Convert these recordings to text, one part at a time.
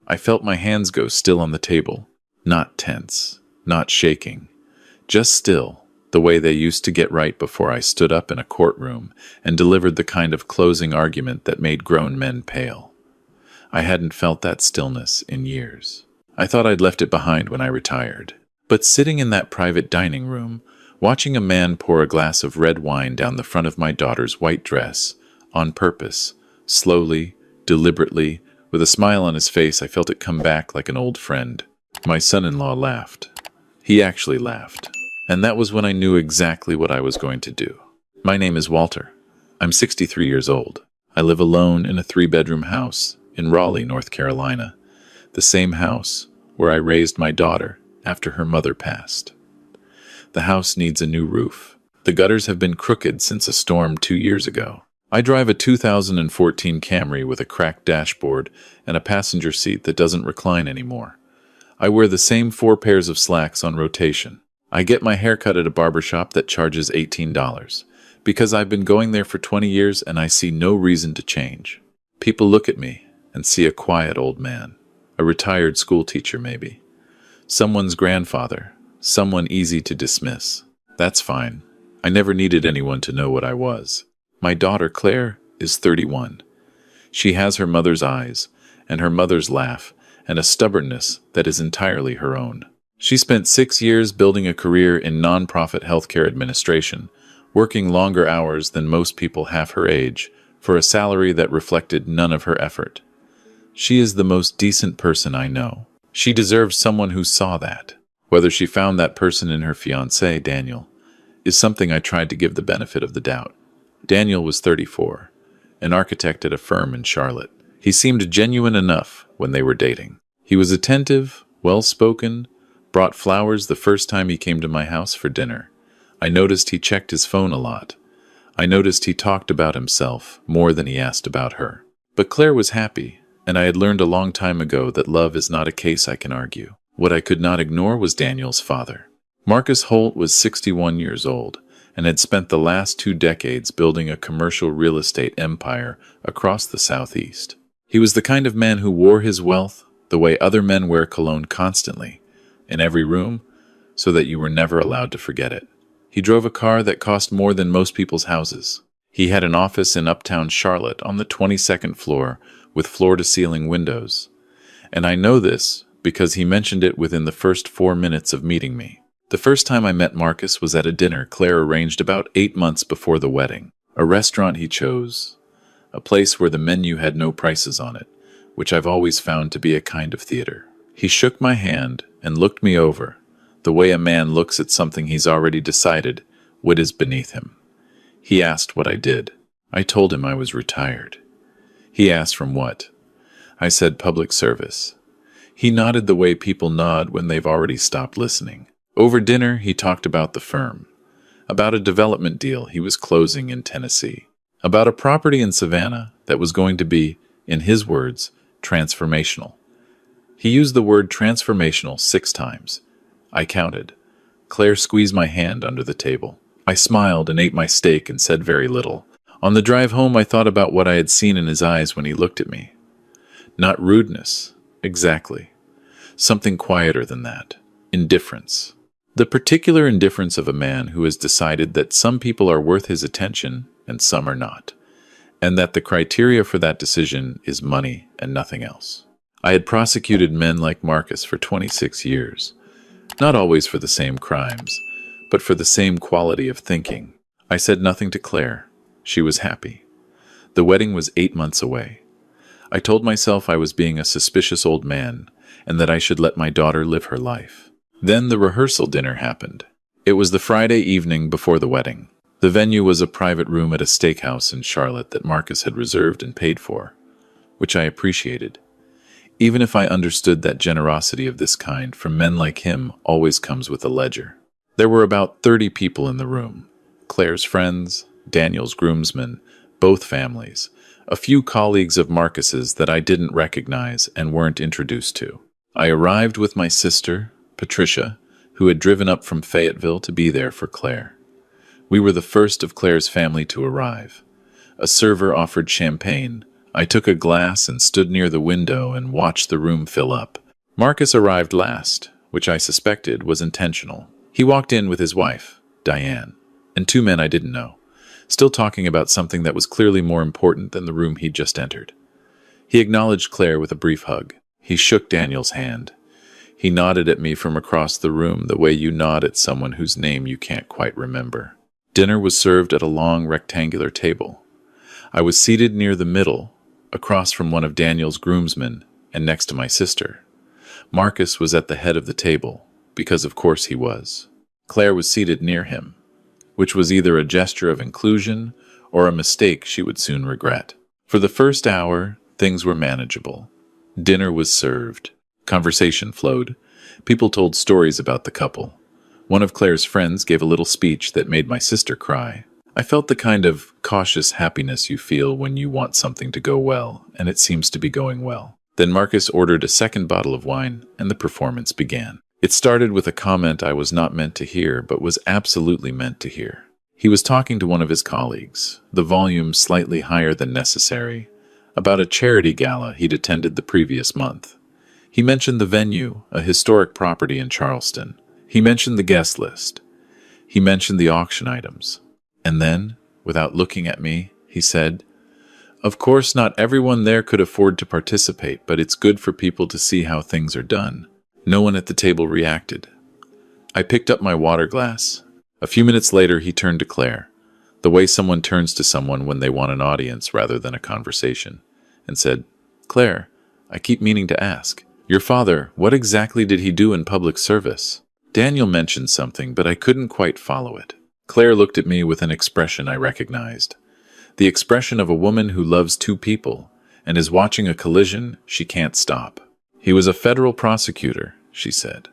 I felt my hands go still on the table. Not tense, not shaking, just still, the way they used to get right before I stood up in a courtroom and delivered the kind of closing argument that made grown men pale. I hadn't felt that stillness in years. I thought I'd left it behind when I retired. But sitting in that private dining room, watching a man pour a glass of red wine down the front of my daughter's white dress, on purpose, slowly, deliberately, with a smile on his face, I felt it come back like an old friend. My son-in-law laughed. He actually laughed. And that was when I knew exactly what I was going to do. My name is Walter. I'm 63 years old. I live alone in a 3-bedroom house in Raleigh, North Carolina, the same house where I raised my daughter after her mother passed. The house needs a new roof. The gutters have been crooked since a storm 2 years ago. I drive a 2014 Camry with a cracked dashboard and a passenger seat that doesn't recline anymore. I wear the same 4 pairs of slacks on rotation. I get my hair cut at a barbershop that charges $18, because I've been going there for 20 years and I see no reason to change. People look at me and see a quiet old man, a retired school teacher maybe, someone's grandfather, someone easy to dismiss. That's fine. I never needed anyone to know what I was. My daughter, Claire, is 31. She has her mother's eyes and her mother's laugh and a stubbornness that is entirely her own. She spent 6 years building a career in nonprofit healthcare administration, working longer hours than most people half her age, for a salary that reflected none of her effort. She is the most decent person I know. She deserves someone who saw that. Whether she found that person in her fiancé, Daniel, is something I tried to give the benefit of the doubt. Daniel was 34, an architect at a firm in Charlotte. He seemed genuine enough when they were dating. He was attentive, well-spoken, brought flowers the first time he came to my house for dinner. I noticed he checked his phone a lot. I noticed he talked about himself more than he asked about her. But Claire was happy, and I had learned a long time ago that love is not a case I can argue. What I could not ignore was Daniel's father. Marcus Holt was 61 years old and had spent the last 2 decades building a commercial real estate empire across the Southeast. He was the kind of man who wore his wealth the way other men wear cologne constantly, in every room, so that you were never allowed to forget it. He drove a car that cost more than most people's houses. He had an office in uptown Charlotte on the 22nd floor with floor-to-ceiling windows. And I know this because he mentioned it within the first 4 minutes of meeting me. The first time I met Marcus was at a dinner Claire arranged about 8 months before the wedding. A restaurant he chose, a place where the menu had no prices on it, which I've always found to be a kind of theater. He shook my hand and looked me over, the way a man looks at something he's already decided what is beneath him. He asked what I did. I told him I was retired. He asked from what? I said public service. He nodded the way people nod when they've already stopped listening. Over dinner, he talked about the firm, about a development deal he was closing in Tennessee, about a property in Savannah that was going to be, in his words, transformational. He used the word transformational 6 times. I counted. Claire squeezed my hand under the table. I smiled and ate my steak and said very little. On the drive home, I thought about what I had seen in his eyes when he looked at me. Not rudeness, exactly. Something quieter than that. Indifference. The particular indifference of a man who has decided that some people are worth his attention and some are not, and that the criteria for that decision is money and nothing else. I had prosecuted men like Marcus for 26 years, not always for the same crimes, but for the same quality of thinking. I said nothing to Claire. She was happy. The wedding was 8 months away. I told myself I was being a suspicious old man and that I should let my daughter live her life. Then the rehearsal dinner happened. It was the Friday evening before the wedding. The venue was a private room at a steakhouse in Charlotte that Marcus had reserved and paid for, which I appreciated. Even if I understood that generosity of this kind from men like him always comes with a ledger. There were about 30 people in the room. Claire's friends, Daniel's groomsmen, both families, a few colleagues of Marcus's that I didn't recognize and weren't introduced to. I arrived with my sister, Patricia, who had driven up from Fayetteville to be there for Claire. We were the first of Claire's family to arrive. A server offered champagne, I took a glass and stood near the window and watched the room fill up. Marcus arrived last, which I suspected was intentional. He walked in with his wife, Diane, and two men I didn't know, still talking about something that was clearly more important than the room he'd just entered. He acknowledged Claire with a brief hug. He shook Daniel's hand. He nodded at me from across the room the way you nod at someone whose name you can't quite remember. Dinner was served at a long rectangular table. I was seated near the middle, across from one of Daniel's groomsmen and next to my sister. Marcus was at the head of the table, because of course he was. Claire was seated near him, which was either a gesture of inclusion or a mistake she would soon regret. For the first hour, things were manageable. Dinner was served. Conversation flowed. People told stories about the couple. One of Claire's friends gave a little speech that made my sister cry. I felt the kind of cautious happiness you feel when you want something to go well, and it seems to be going well. Then Marcus ordered a second bottle of wine, and the performance began. It started with a comment I was not meant to hear, but was absolutely meant to hear. He was talking to one of his colleagues, the volume slightly higher than necessary, about a charity gala he'd attended the previous month. He mentioned the venue, a historic property in Charleston. He mentioned the guest list. He mentioned the auction items. And then, without looking at me, he said, "Of course, not everyone there could afford to participate, but it's good for people to see how things are done." No one at the table reacted. I picked up my water glass. A few minutes later, he turned to Claire, the way someone turns to someone when they want an audience rather than a conversation, and said, "Claire, I keep meaning to ask. Your father, what exactly did he do in public service?" Daniel mentioned something, but I couldn't quite follow it. Claire looked at me with an expression I recognized. The expression of a woman who loves two people and is watching a collision she can't stop. "He was a federal prosecutor," she said.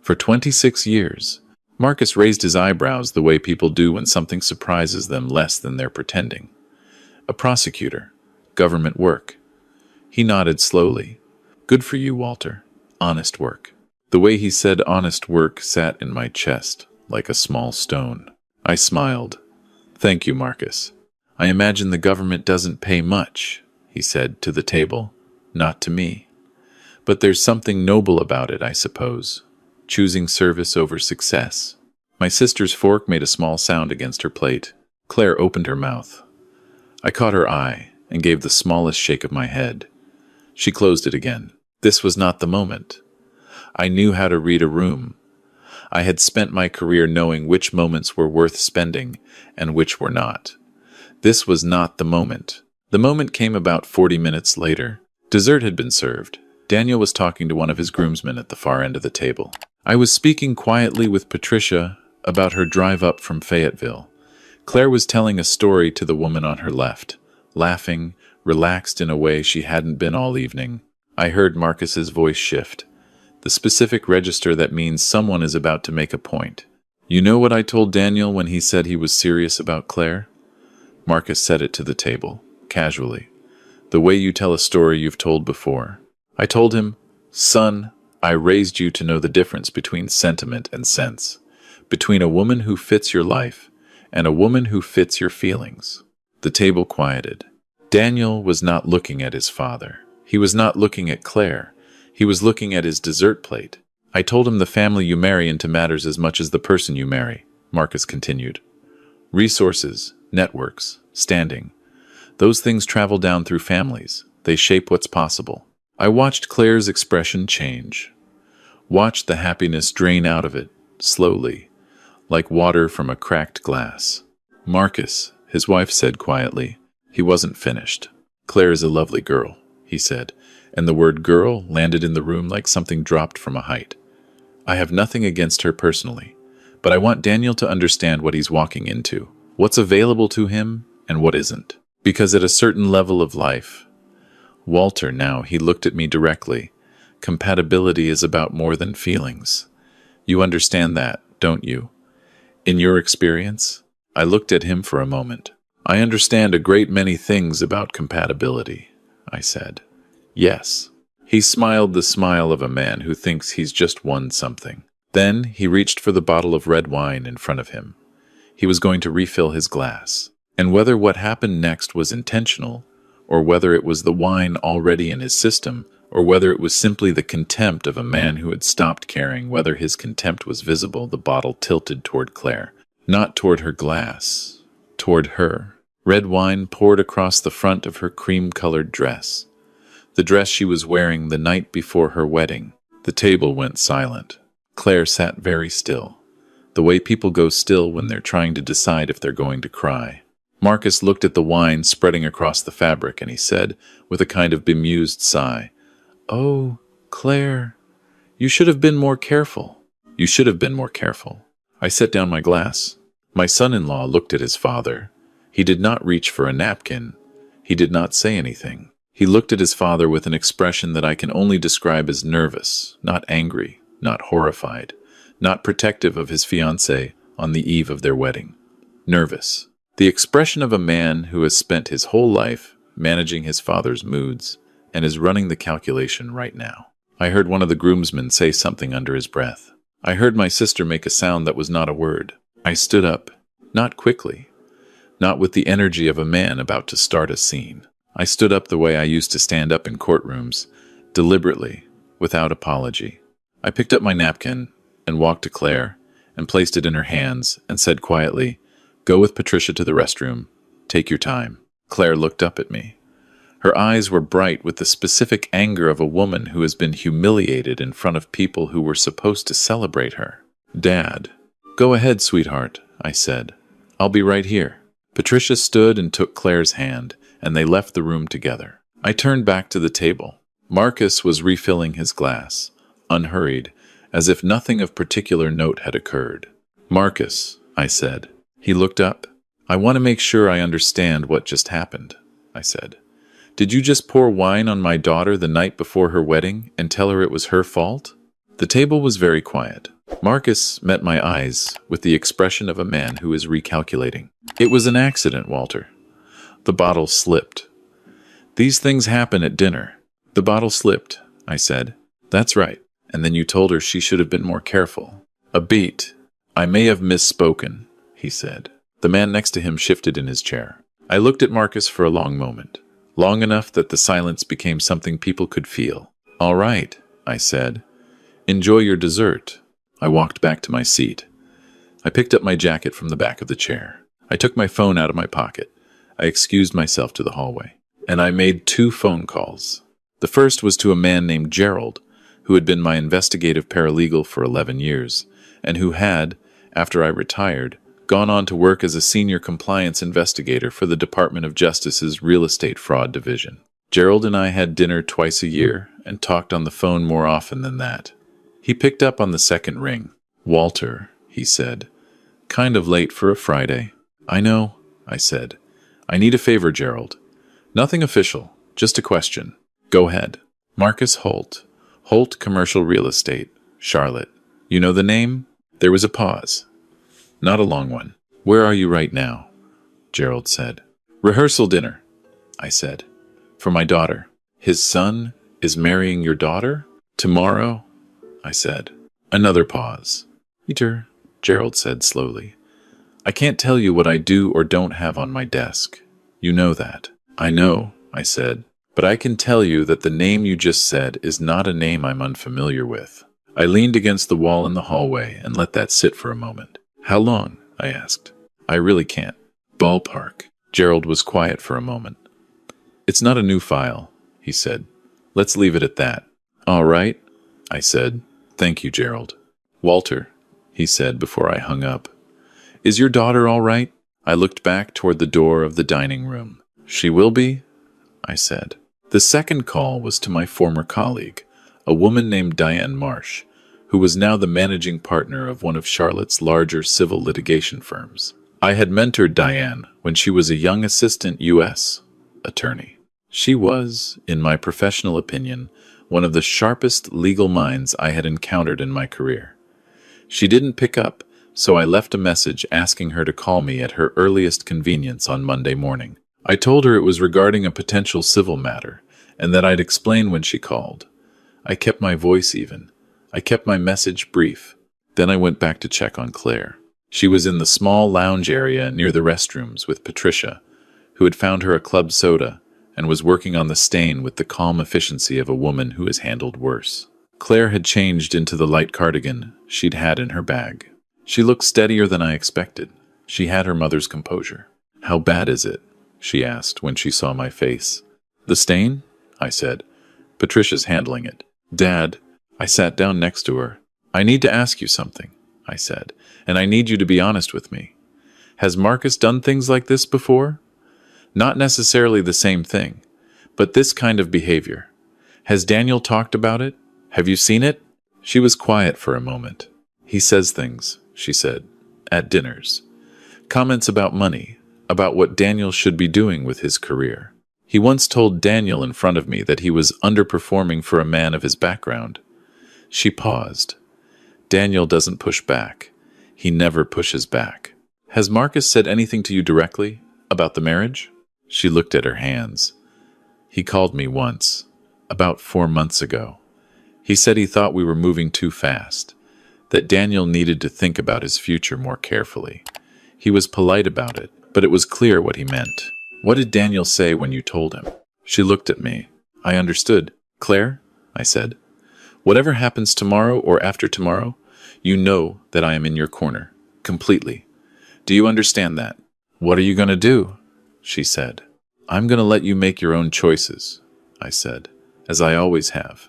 "For 26 years. Marcus raised his eyebrows the way people do when something surprises them less than they're pretending. "A prosecutor. Government work." He nodded slowly. "Good for you, Walter. Honest work." The way he said honest work sat in my chest like a small stone. I smiled. "Thank you, Marcus. I imagine the government doesn't pay much," he said to the table. "Not to me. But there's something noble about it, I suppose. Choosing service over success." My sister's fork made a small sound against her plate. Claire opened her mouth. I caught her eye and gave the smallest shake of my head. She closed it again. This was not the moment. I knew how to read a room. I had spent my career knowing which moments were worth spending and which were not. This was not the moment. The moment came about 40 minutes later. Dessert had been served. Daniel was talking to one of his groomsmen at the far end of the table. I was speaking quietly with Patricia about her drive up from Fayetteville. Claire was telling a story to the woman on her left, laughing, relaxed in a way she hadn't been all evening. I heard Marcus's voice shift, the specific register that means someone is about to make a point. "You know what I told Daniel when he said he was serious about Claire?" Marcus said it to the table, casually, the way you tell a story you've told before. I told him, "Son, I raised you to know the difference between sentiment and sense, between a woman who fits your life and a woman who fits your feelings." The table quieted. Daniel was not looking at his father. He was not looking at Claire. He was looking at his dessert plate. "I told him the family you marry into matters as much as the person you marry," Marcus continued. "Resources, networks, standing. Those things travel down through families. They shape what's possible." I watched Claire's expression change. Watched the happiness drain out of it, slowly, like water from a cracked glass. "Marcus," his wife said quietly. He wasn't finished. "Claire is a lovely girl," he said, and the word girl landed in the room like something dropped from a height. "I have nothing against her personally, but I want Daniel to understand what he's walking into, what's available to him and what isn't. Because at a certain level of life, Walter, now he looked at me directly, compatibility is about more than feelings. You understand that, don't you? In your experience?" I looked at him for a moment. "I understand a great many things about compatibility," I said. "Yes." He smiled the smile of a man who thinks he's just won something. Then he reached for the bottle of red wine in front of him. He was going to refill his glass. And whether what happened next was intentional or whether it was the wine already in his system, or whether it was simply the contempt of a man who had stopped caring whether his contempt was visible. The bottle tilted toward Claire, not toward her glass, toward her. Red wine poured across the front of her cream-colored dress, the dress she was wearing the night before her wedding. The table went silent. Claire sat very still, the way people go still when they're trying to decide if they're going to cry. Marcus looked at the wine spreading across the fabric, and he said, with a kind of bemused sigh, "Oh, Claire, you should have been more careful. You should have been more careful." I set down my glass. My son-in-law looked at his father. He did not reach for a napkin. He did not say anything. He looked at his father with an expression that I can only describe as nervous, not angry, not horrified, not protective of his fiancée on the eve of their wedding. Nervous. The expression of a man who has spent his whole life managing his father's moods and is running the calculation right now. I heard one of the groomsmen say something under his breath. I heard my sister make a sound that was not a word. I stood up, not quickly, not with the energy of a man about to start a scene. I stood up the way I used to stand up in courtrooms, deliberately, without apology. I picked up my napkin and walked to Claire and placed it in her hands and said quietly, "Go with Patricia to the restroom. Take your time." Claire looked up at me. Her eyes were bright with the specific anger of a woman who has been humiliated in front of people who were supposed to celebrate her. "Dad." "Go ahead, sweetheart," I said. "I'll be right here." Patricia stood and took Claire's hand, and they left the room together. I turned back to the table. Marcus was refilling his glass, unhurried, as if nothing of particular note had occurred. "Marcus," I said. He looked up. "I want to make sure I understand what just happened," I said. "Did you just pour wine on my daughter the night before her wedding and tell her it was her fault?" The table was very quiet. Marcus met my eyes with the expression of a man who is recalculating. "It was an accident, Walter. The bottle slipped." "These things happen at dinner." "The bottle slipped," I said. "That's right. And then you told her she should have been more careful." "A beat. I may have misspoken," he said. The man next to him shifted in his chair. I looked at Marcus for a long moment, long enough that the silence became something people could feel. "All right," I said. "Enjoy your dessert." I walked back to my seat. I picked up my jacket from the back of the chair. I took my phone out of my pocket. I excused myself to the hallway. And I made 2 phone calls. The first was to a man named Gerald, who had been my investigative paralegal for 11 years, and who had, after I retired, gone on to work as a senior compliance investigator for the Department of Justice's Real Estate Fraud Division. Gerald and I had dinner twice a year and talked on the phone more often than that. He picked up on the second ring. "Walter," he said. "Kind of late for a Friday." "I know," I said. "I need a favor, Gerald. Nothing official, just a question." "Go ahead." "Marcus Holt. Holt Commercial Real Estate, Charlotte. You know the name?" There was a pause. Not a long one. "Where are you right now?" Gerald said. "Rehearsal dinner," I said. "For my daughter." "His son is marrying your daughter?" "Tomorrow," I said. Another pause. "Peter," Gerald said slowly, "I can't tell you what I do or don't have on my desk. You know that." "I know," I said, "but I can tell you that the name you just said is not a name I'm unfamiliar with." I leaned against the wall in the hallway and let that sit for a moment. "How long?" I asked. "I really can't." "Ballpark." Gerald was quiet for a moment. "It's not a new file," he said. "Let's leave it at that." "All right," I said. "Thank you, Gerald." "Walter," he said before I hung up, "is your daughter all right?" I looked back toward the door of the dining room. "She will be," I said. The second call was to my former colleague, a woman named Diane Marsh, who was now the managing partner of one of Charlotte's larger civil litigation firms. I had mentored Diane when she was a young assistant U.S. attorney. She was, in my professional opinion, one of the sharpest legal minds I had encountered in my career. She didn't pick up, so I left a message asking her to call me at her earliest convenience on Monday morning. I told her it was regarding a potential civil matter, and that I'd explain when she called. I kept my voice even. I kept my message brief. Then I went back to check on Claire. She was in the small lounge area near the restrooms with Patricia, who had found her a club soda and was working on the stain with the calm efficiency of a woman who has handled worse. Claire had changed into the light cardigan she'd had in her bag. She looked steadier than I expected. She had her mother's composure. "How bad is it?" she asked when she saw my face. "The stain?" I said. "Patricia's handling it." "Dad," I sat down next to her. "I need to ask you something," I said, "and I need you to be honest with me. Has Marcus done things like this before? Not necessarily the same thing, but this kind of behavior. Has Daniel talked about it? Have you seen it?" She was quiet for a moment. "He says things," she said, "at dinners. Comments about money, about what Daniel should be doing with his career. He once told Daniel in front of me that he was underperforming for a man of his background." She paused. "Daniel doesn't push back. He never pushes back." "Has Marcus said anything to you directly about the marriage?" She looked at her hands. "He called me once, about 4 months ago. He said he thought we were moving too fast, that Daniel needed to think about his future more carefully. He was polite about it, but it was clear what he meant." "What did Daniel say when you told him?" She looked at me. I understood. "Claire," I said, "whatever happens tomorrow or after tomorrow, you know that I am in your corner, completely. Do you understand that?" "What are you going to do?" she said. "I'm going to let you make your own choices," I said, "as I always have.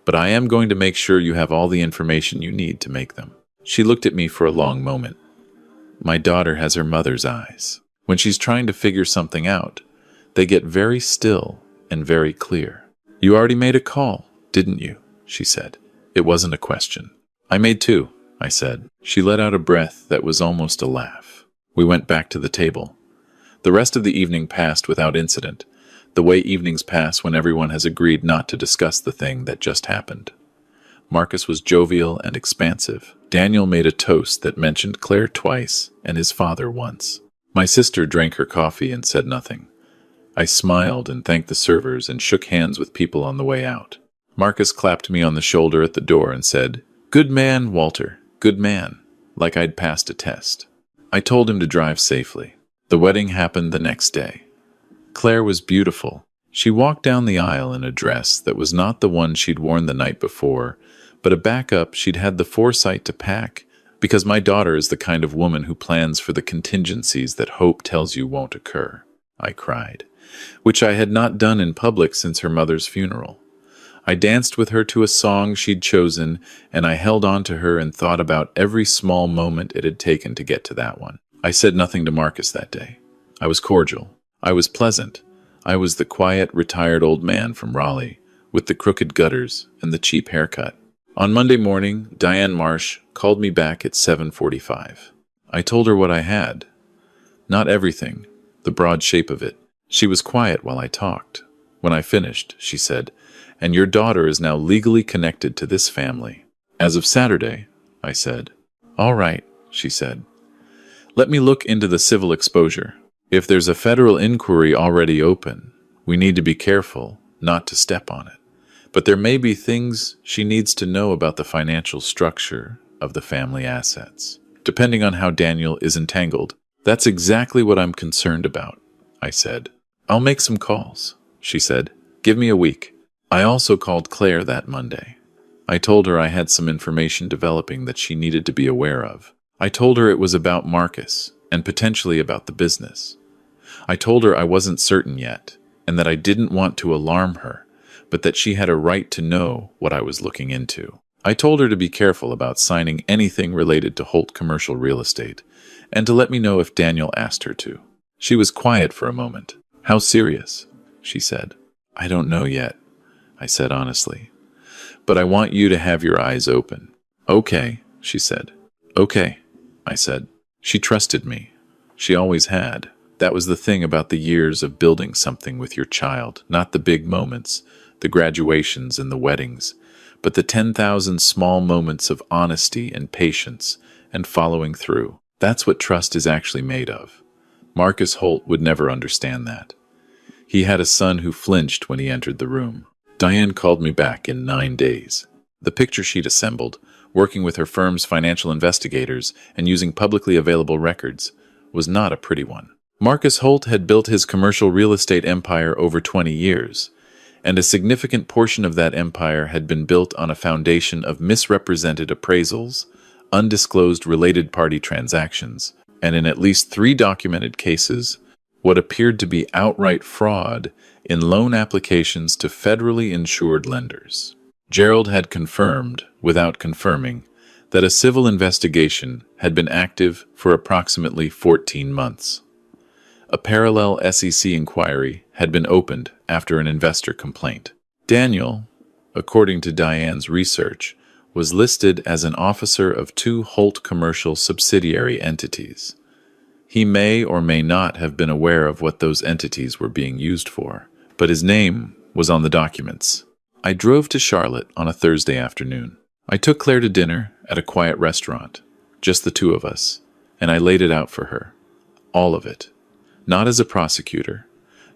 But I am going to make sure you have all the information you need to make them." She looked at me for a long moment. My daughter has her mother's eyes. When she's trying to figure something out, they get very still and very clear. "You already made a call, didn't you?" she said. It wasn't a question. "I made 2, I said. She let out a breath that was almost a laugh. We went back to the table. The rest of the evening passed without incident, the way evenings pass when everyone has agreed not to discuss the thing that just happened. Marcus was jovial and expansive. Daniel made a toast that mentioned Claire twice and his father once. My sister drank her coffee and said nothing. I smiled and thanked the servers and shook hands with people on the way out. Marcus clapped me on the shoulder at the door and said, "Good man, Walter, good man," like I'd passed a test. I told him to drive safely. The wedding happened the next day. Claire was beautiful. She walked down the aisle in a dress that was not the one she'd worn the night before, but a backup she'd had the foresight to pack, because my daughter is the kind of woman who plans for the contingencies that hope tells you won't occur. I cried, which I had not done in public since her mother's funeral. I danced with her to a song she'd chosen, and I held on to her and thought about every small moment it had taken to get to that one. I said nothing to Marcus that day. I was cordial. I was pleasant. I was the quiet, retired old man from Raleigh, with the crooked gutters and the cheap haircut. On Monday morning, Diane Marsh called me back at 7:45. I told her what I had. Not everything, the broad shape of it. She was quiet while I talked. When I finished, she said, "And your daughter is now legally connected to this family." "As of Saturday," I said. "All right," she said. "Let me look into the civil exposure. If there's a federal inquiry already open, we need to be careful not to step on it. But there may be things she needs to know about the financial structure of the family assets, depending on how Daniel is entangled." "That's exactly what I'm concerned about," I said. "I'll make some calls," she said. "Give me a week." I also called Claire that Monday. I told her I had some information developing that she needed to be aware of. I told her it was about Marcus and potentially about the business. I told her I wasn't certain yet and that I didn't want to alarm her, but that she had a right to know what I was looking into. I told her to be careful about signing anything related to Holt Commercial Real Estate and to let me know if Daniel asked her to. She was quiet for a moment. "How serious?" she said. "I don't know yet," I said honestly. "But I want you to have your eyes open." "Okay," she said. "Okay," I said. She trusted me. She always had. That was the thing about the years of building something with your child, not the big moments, the graduations and the weddings, but the 10,000 small moments of honesty and patience and following through. That's what trust is actually made of. Marcus Holt would never understand that. He had a son who flinched when he entered the room. Diane called me back in 9 days. The picture she'd assembled, working with her firm's financial investigators and using publicly available records, was not a pretty one. Marcus Holt had built his commercial real estate empire over 20 years, and a significant portion of that empire had been built on a foundation of misrepresented appraisals, undisclosed related party transactions, and in at least 3 documented cases, what appeared to be outright fraud in loan applications to federally insured lenders. Gerald had confirmed, without confirming, that a civil investigation had been active for approximately 14 months. A parallel SEC inquiry had been opened after an investor complaint. Daniel, according to Diane's research, was listed as an officer of 2 Holt commercial subsidiary entities. He may or may not have been aware of what those entities were being used for, but his name was on the documents. I drove to Charlotte on a Thursday afternoon. I took Claire to dinner at a quiet restaurant, just the 2 of us, and I laid it out for her. All of it. Not as a prosecutor,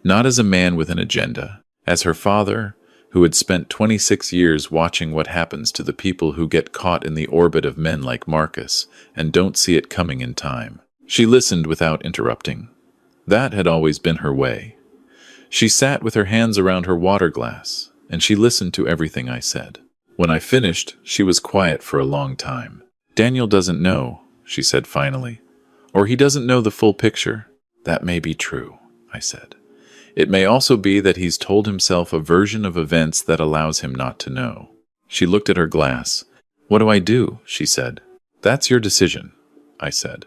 not as a man with an agenda, as her father, who had spent 26 years watching what happens to the people who get caught in the orbit of men like Marcus and don't see it coming in time. She listened without interrupting. That had always been her way. She sat with her hands around her water glass, and she listened to everything I said. When I finished, she was quiet for a long time. Daniel doesn't know, she said finally, or he doesn't know the full picture. That may be true, I said. It may also be that he's told himself a version of events that allows him not to know. She looked at her glass. What do I do? She said. That's your decision, I said.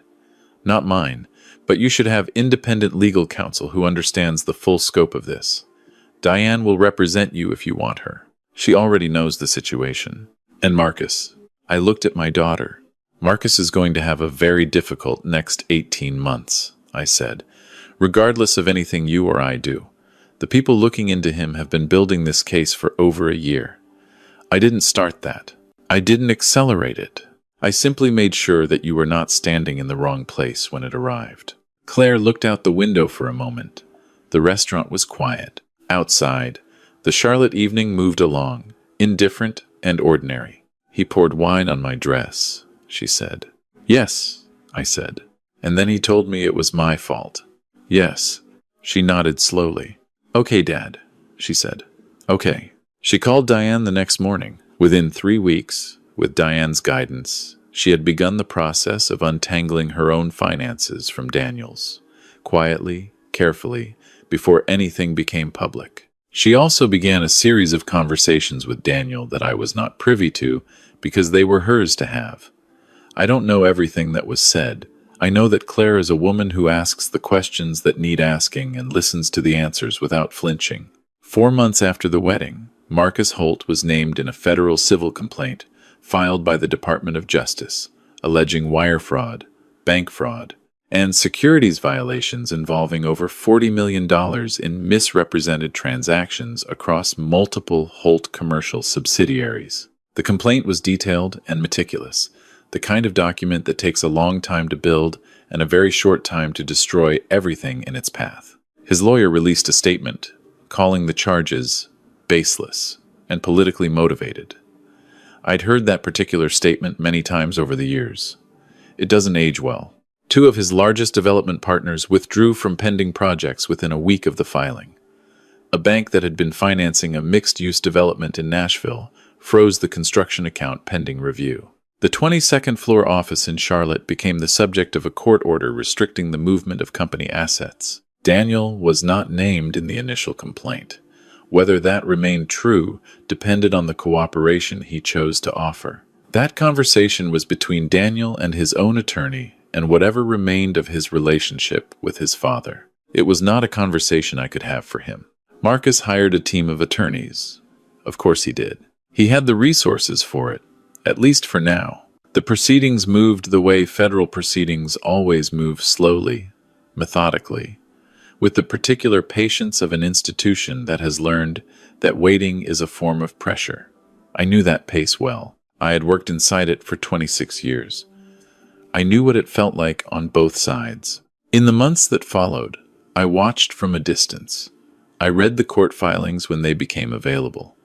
Not mine, but you should have independent legal counsel who understands the full scope of this. Diane will represent you if you want her. She already knows the situation. And Marcus. I looked at my daughter. Marcus is going to have a very difficult next 18 months, I said. Regardless of anything you or I do, the people looking into him have been building this case for over a year. I didn't start that. I didn't accelerate it. I simply made sure that you were not standing in the wrong place when it arrived. Claire looked out the window for a moment. The restaurant was quiet. Outside, the Charlotte evening moved along, indifferent and ordinary. He poured wine on my dress, she said. Yes, I said. And then he told me it was my fault. Yes. She nodded slowly. Okay, Dad, she said. Okay. She called Diane the next morning. Within 3 weeks, with Diane's guidance, she had begun the process of untangling her own finances from Daniel's, quietly, carefully, before anything became public. She also began a series of conversations with Daniel that I was not privy to because they were hers to have. I don't know everything that was said. I know that Claire is a woman who asks the questions that need asking and listens to the answers without flinching. 4 months after the wedding, Marcus Holt was named in a federal civil complaint filed by the Department of Justice, alleging wire fraud, bank fraud, and securities violations involving over $40 million in misrepresented transactions across multiple Holt commercial subsidiaries. The complaint was detailed and meticulous, the kind of document that takes a long time to build and a very short time to destroy everything in its path. His lawyer released a statement, calling the charges baseless and politically motivated. I'd heard that particular statement many times over the years. It doesn't age well. 2 of his largest development partners withdrew from pending projects within a week of the filing. A bank that had been financing a mixed-use development in Nashville froze the construction account pending review. The 22nd floor office in Charlotte became the subject of a court order restricting the movement of company assets. Daniel was not named in the initial complaint. Whether that remained true depended on the cooperation he chose to offer. That conversation was between Daniel and his own attorney and whatever remained of his relationship with his father. It was not a conversation I could have for him. Marcus hired a team of attorneys. Of course he did. He had the resources for it. At least for now. The proceedings moved the way federal proceedings always move slowly, methodically, with the particular patience of an institution that has learned that waiting is a form of pressure. I knew that pace well. I had worked inside it for 26 years. I knew what it felt like on both sides. In the months that followed, I watched from a distance. I read the court filings when they became available.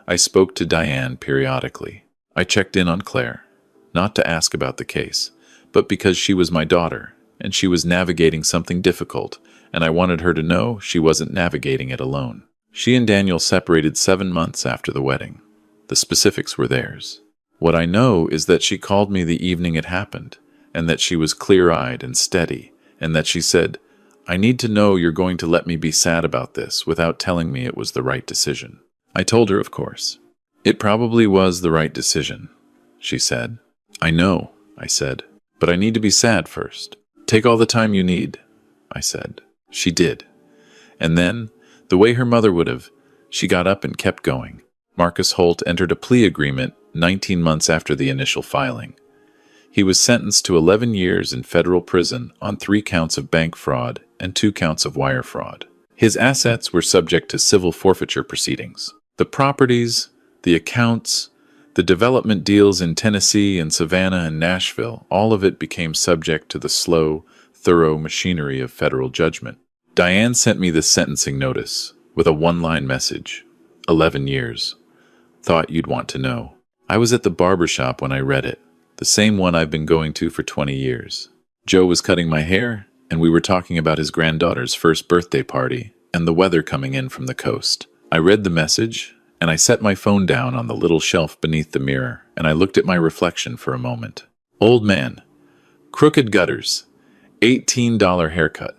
I spoke to Diane periodically. I checked in on Claire, not to ask about the case, but because she was my daughter, and she was navigating something difficult, and I wanted her to know she wasn't navigating it alone. She and Daniel separated 7 months after the wedding. The specifics were theirs. What I know is that she called me the evening it happened, and that she was clear-eyed and steady, and that she said, "I need to know you're going to let me be sad about this without telling me it was the right decision." I told her, of course. "It probably was the right decision," she said. "I know," I said, "but I need to be sad first." "Take all the time you need," I said. She did. And then, the way her mother would have, she got up and kept going. Marcus Holt entered a plea agreement 19 months after the initial filing. He was sentenced to 11 years in federal prison on 3 counts of bank fraud and 2 counts of wire fraud. His assets were subject to civil forfeiture proceedings. The properties, the accounts, the development deals in Tennessee and Savannah and Nashville, all of it became subject to the slow, thorough machinery of federal judgment. Diane sent me this sentencing notice with a 1-line message. 11 years. Thought you'd want to know. I was at the barber shop when I read it, the same one I've been going to for 20 years. Joe was cutting my hair, and we were talking about his granddaughter's first birthday party and the weather coming in from the coast. I read the message, and I set my phone down on the little shelf beneath the mirror, and I looked at my reflection for a moment. Old man. Crooked gutters. $18 haircut.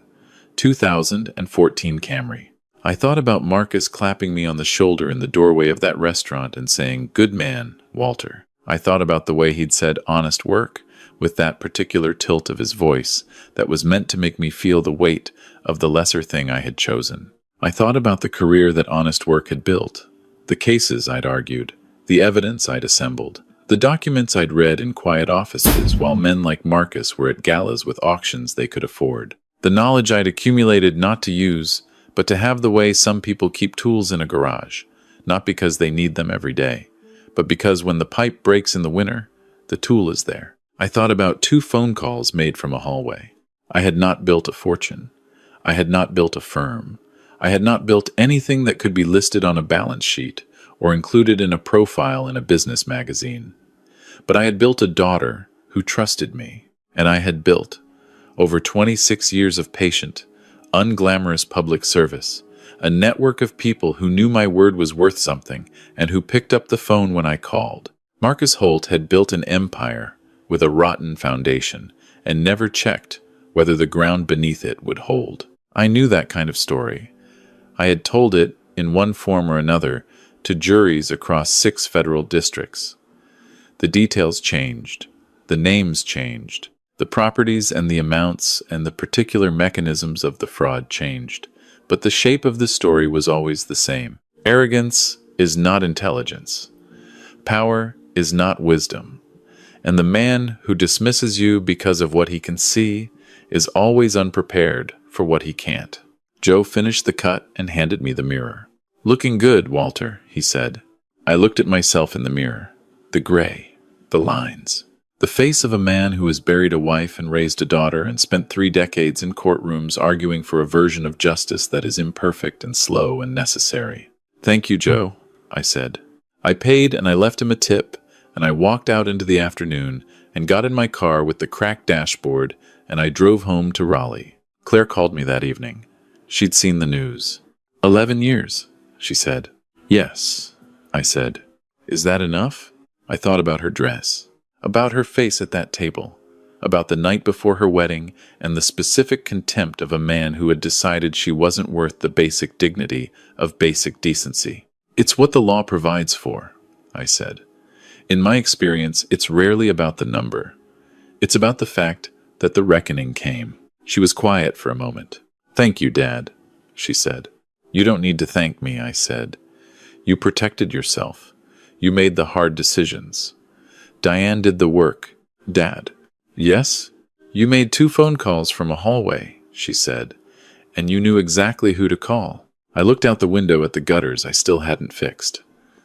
2014 Camry. I thought about Marcus clapping me on the shoulder in the doorway of that restaurant and saying, "Good man, Walter." I thought about the way he'd said honest work, with that particular tilt of his voice that was meant to make me feel the weight of the lesser thing I had chosen. I thought about the career that honest work had built, the cases I'd argued, the evidence I'd assembled, the documents I'd read in quiet offices while men like Marcus were at galas with auctions they could afford, the knowledge I'd accumulated not to use, but to have the way some people keep tools in a garage, not because they need them every day, but because when the pipe breaks in the winter, the tool is there. I thought about 2 phone calls made from a hallway. I had not built a fortune. I had not built a firm. I had not built anything that could be listed on a balance sheet or included in a profile in a business magazine. But I had built a daughter who trusted me, and I had built, over 26 years of patient, unglamorous public service, a network of people who knew my word was worth something and who picked up the phone when I called. Marcus Holt had built an empire with a rotten foundation and never checked whether the ground beneath it would hold. I knew that kind of story. I had told it, in one form or another, to juries across 6 federal districts. The details changed. The names changed. The properties and the amounts and the particular mechanisms of the fraud changed. But the shape of the story was always the same. Arrogance is not intelligence. Power is not wisdom. And the man who dismisses you because of what he can see is always unprepared for what he can't. Joe finished the cut and handed me the mirror. "Looking good, Walter," he said. I looked at myself in the mirror. The gray, the lines. The face of a man who has buried a wife and raised a daughter and spent 3 decades in courtrooms arguing for a version of justice that is imperfect and slow and necessary. "Thank you, Joe," I said. I paid and I left him a tip, and I walked out into the afternoon and got in my car with the cracked dashboard, and I drove home to Raleigh. Claire called me that evening. She'd seen the news. 11 years, she said. "Yes," I said. "Is that enough?" I thought about her dress, about her face at that table, about the night before her wedding and the specific contempt of a man who had decided she wasn't worth the basic dignity of basic decency. "It's what the law provides for," I said. "In my experience, it's rarely about the number. It's about the fact that the reckoning came." She was quiet for a moment. "Thank you, Dad," she said. "You don't need to thank me," I said. "You protected yourself. You made the hard decisions. Diane did the work." "Dad." "Yes?" "You made 2 phone calls from a hallway," she said, "and you knew exactly who to call." I looked out the window at the gutters I still hadn't fixed.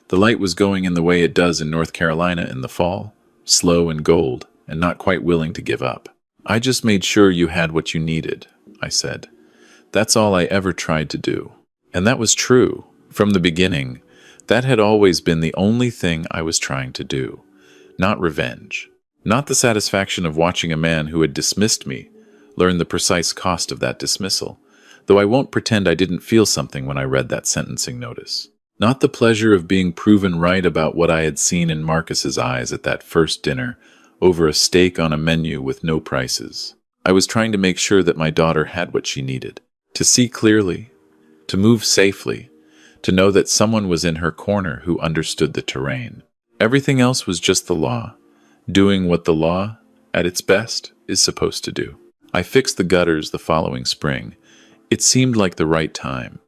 The light was going in the way it does in North Carolina in the fall, slow and gold, and not quite willing to give up. "I just made sure you had what you needed," I said. "That's all I ever tried to do." And that was true. From the beginning, that had always been the only thing I was trying to do. Not revenge. Not the satisfaction of watching a man who had dismissed me, learned the precise cost of that dismissal, though I won't pretend I didn't feel something when I read that sentencing notice. Not the pleasure of being proven right about what I had seen in Marcus's eyes at that first dinner, over a steak on a menu with no prices. I was trying to make sure that my daughter had what she needed. To see clearly, to move safely, to know that someone was in her corner who understood the terrain. Everything else was just the law, doing what the law, at its best, is supposed to do. I fixed the gutters the following spring. It seemed like the right time.